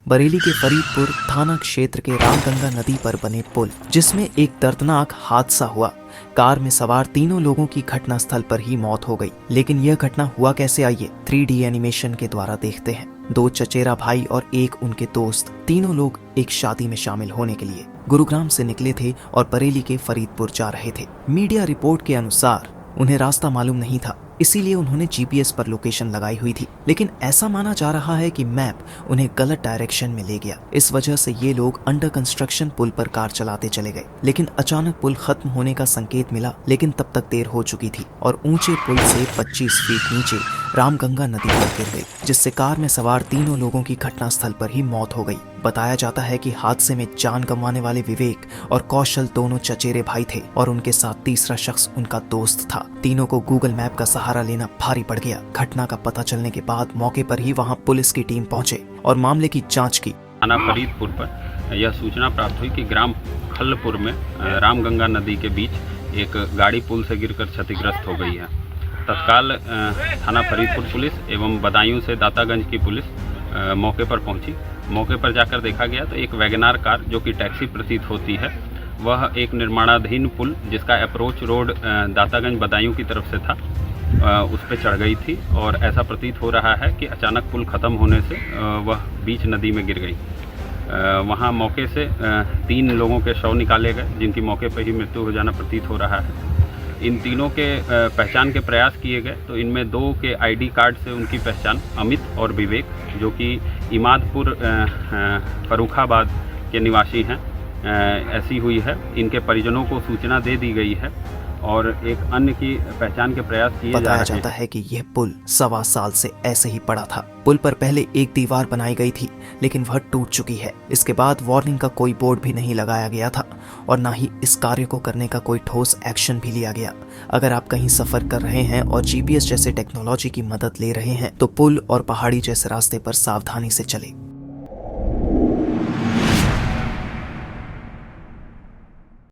बरेली के फरीदपुर थाना क्षेत्र के रामगंगा नदी पर बने पुल, जिसमें एक दर्दनाक हादसा हुआ। कार में सवार तीनों लोगों की घटनास्थल पर ही मौत हो गई। लेकिन यह घटना हुआ कैसे, आइए 3D एनिमेशन के द्वारा देखते हैं। दो चचेरा भाई और एक उनके दोस्त, तीनों लोग एक शादी में शामिल होने के लिए गुरुग्राम से निकले थे और बरेली के फरीदपुर जा रहे थे। मीडिया रिपोर्ट के अनुसार उन्हें रास्ता मालूम नहीं था, इसीलिए उन्होंने GPS पर लोकेशन लगाई हुई थी। लेकिन ऐसा माना जा रहा है कि मैप उन्हें गलत डायरेक्शन में ले गया। इस वजह से ये लोग अंडर कंस्ट्रक्शन पुल पर कार चलाते चले गए। लेकिन अचानक पुल खत्म होने का संकेत मिला, लेकिन तब तक देर हो चुकी थी और ऊंचे पुल से 25 फीट नीचे रामगंगा नदी पर गिर गई, जिससे कार में सवार तीनों लोगों की घटनास्थल पर ही मौत हो गई। बताया जाता है कि हादसे में जान गंवाने वाले विवेक और कौशल दोनों चचेरे भाई थे और उनके साथ तीसरा शख्स उनका दोस्त था। तीनों को गूगल मैप का सहारा लेना भारी पड़ गया। घटना का पता चलने के बाद मौके पर ही वहां पुलिस की टीम पहुंचे और मामले की जांच की। थाना फरीदपुर पर यह सूचना प्राप्त हुई कि ग्राम खल्लपुर में रामगंगा नदी के बीच एक गाड़ी पुल से गिरकर क्षतिग्रस्त हो गई है। तत्काल थाना फरीदपुर पुलिस एवं बदायूं से दातागंज की पुलिस मौके पर पहुंची। मौके पर जाकर देखा गया तो एक वैगनार कार, जो कि टैक्सी प्रतीत होती है, वह एक निर्माणाधीन पुल जिसका अप्रोच रोड दातागंज बदायूं की तरफ से था, उस पर चढ़ गई थी और ऐसा प्रतीत हो रहा है कि अचानक पुल ख़त्म होने से वह बीच नदी में गिर गई। वहां मौके से 3 लोगों के शव निकाले गए, जिनकी मौके पर ही मृत्यु हो जाना प्रतीत हो रहा है। इन तीनों के पहचान के प्रयास किए गए तो इनमें 2 के ID कार्ड से उनकी पहचान अमित और विवेक, जो कि इमादपुर फर्रुखाबाद के निवासी हैं, ऐसी हुई है। इनके परिजनों को सूचना दे दी गई है और एक अन्य की पहचान के प्रयास किए जा रहे हैं। बताया जाता है कि यह पुल 1.25 साल से ऐसे ही पड़ा था। पुल पर पहले एक दीवार बनाई गई थी, लेकिन वह टूट चुकी है। इसके बाद वार्निंग का कोई बोर्ड भी नहीं लगाया गया था और ना ही इस कार्य को करने का कोई ठोस एक्शन भी लिया गया। अगर आप कहीं सफर कर रहे हैं और GPS जैसे टेक्नोलॉजी की मदद ले रहे हैं तो पुल और पहाड़ी जैसे रास्ते पर सावधानी से चले।